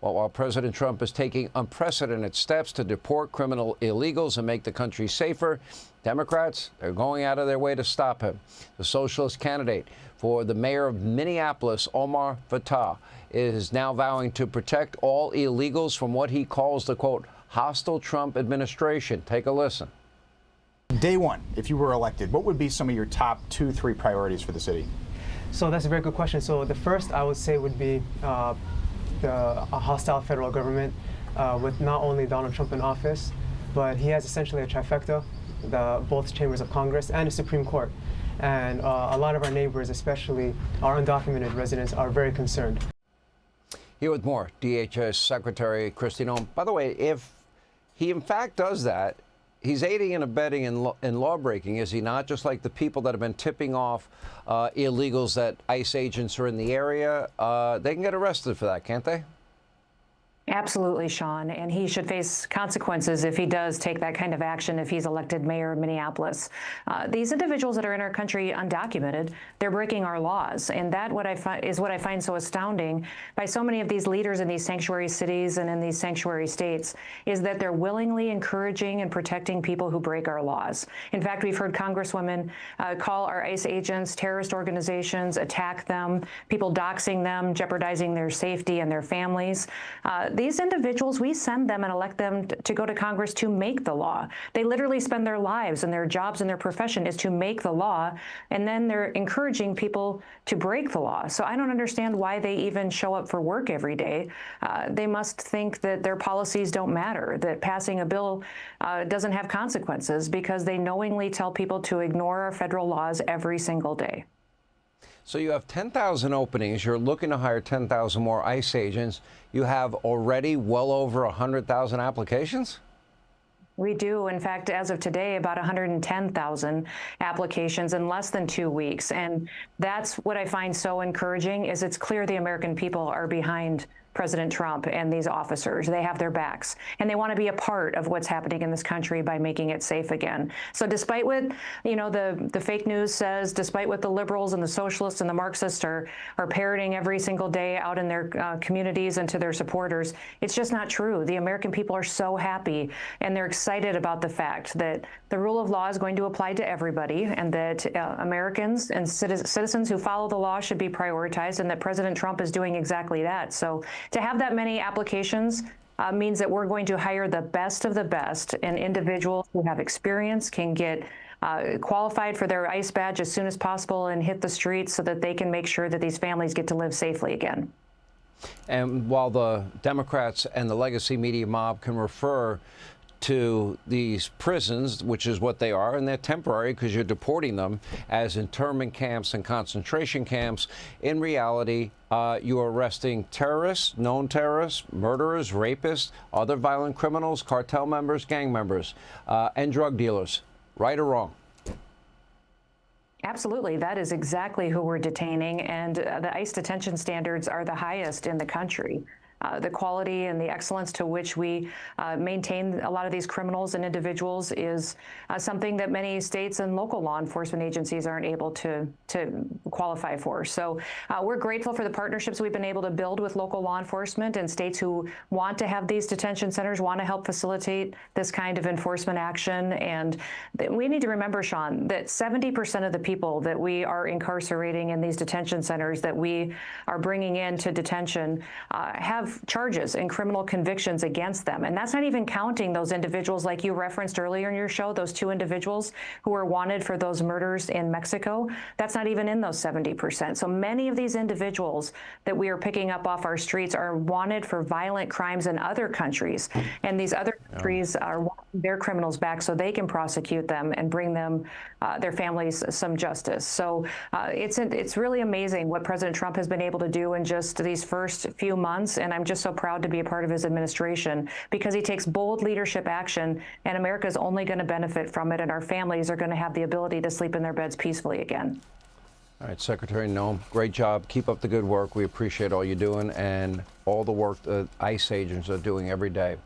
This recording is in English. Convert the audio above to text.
Well, while President Trump is taking unprecedented steps to deport criminal illegals and make the country safer, Democrats, they're going out of their way to stop him. The socialist candidate for the mayor of Minneapolis, Omar Fatah, is now vowing to protect all illegals from what he calls the, quote, hostile Trump administration. Take a listen. Day one, if you were elected, what would be some of your top 2-3 priorities for the city? So that's a very good question. So the first I would say would be a hostile federal government with not only Donald Trump in office, but he has essentially a trifecta, both chambers of Congress and the Supreme Court. And a lot of our neighbors, especially our undocumented residents, are very concerned. Here with more, DHS Secretary Kristi Noem. By the way, if he in fact does that, he's aiding and abetting in law-breaking, is he not? Just like the people that have been tipping off illegals that ICE agents are in the area, they can get arrested for that, can't they? Absolutely, Sean, and he should face consequences if he does take that kind of action if he's elected mayor of Minneapolis. These individuals that are in our country undocumented, they're breaking our laws, and that is what I find so astounding by so many of these leaders in these sanctuary cities and in these sanctuary states, is that they're willingly encouraging and protecting people who break our laws. In fact, we've heard congresswomen call our ICE agents terrorist organizations, attack them, people doxing them, jeopardizing their safety and their families. These individuals, we send them and elect them to go to Congress to make the law. They literally spend their lives and their jobs and their profession is to make the law, and then they're encouraging people to break the law. So I don't understand why they even show up for work every day. They must think that their policies don't matter, that passing a bill doesn't have consequences, because they knowingly tell people to ignore our federal laws every single day. So you have 10,000 openings. You're looking to hire 10,000 more ICE agents. You have already well over 100,000 applications? We do. In fact, as of today, about 110,000 applications in less than 2 weeks. And that's what I find so encouraging, is it's clear the American people are behind President Trump and these officers. They have their backs, and they want to be a part of what's happening in this country by making it safe again. So despite what, you know, the fake news says, despite what the liberals and the socialists and the Marxists are parroting every single day out in their communities and to their supporters, it's just not true. The American people are so happy, and they're excited about the fact that the rule of law is going to apply to everybody, and that Americans and citizens who follow the law should be prioritized, and that President Trump is doing exactly that. So to have that many applications means that we're going to hire the best of the best, and individuals who have experience can get qualified for their ICE badge as soon as possible and hit the streets so that they can make sure that these families get to live safely again. And while the Democrats and the legacy media mob can refer to these prisons, which is what they are, and they're temporary because you're deporting them, as internment camps and concentration camps, in reality, you're arresting terrorists, known terrorists, murderers, rapists, other violent criminals, cartel members, gang members, and drug dealers. Right or wrong? Absolutely. That is exactly who we're detaining, and the ICE detention standards are the highest in the country. The quality and the excellence to which we maintain a lot of these criminals and individuals is something that many states and local law enforcement agencies aren't able to qualify for. So we're grateful for the partnerships we've been able to build with local law enforcement and states who want to have these detention centers, want to help facilitate this kind of enforcement action. And we need to remember, Sean, that 70% of the people that we are incarcerating in these detention centers that we are bringing into detention have charges and criminal convictions against them. And that's not even counting those individuals like you referenced earlier in your show, those 2 individuals who were wanted for those murders in Mexico. That's not even in those 70%. So many of these individuals that we are picking up off our streets are wanted for violent crimes in other countries. And these other countries are wanting their criminals back so they can prosecute them and bring them, their families, some justice. So it's really amazing what President Trump has been able to do in just these first few months. And I'm just so proud to be a part of his administration, because he takes bold leadership action, and America is only going to benefit from it, and our families are going to have the ability to sleep in their beds peacefully again. All right, Secretary Noem, great job. Keep up the good work. We appreciate all you're doing and all the work that ICE agents are doing every day.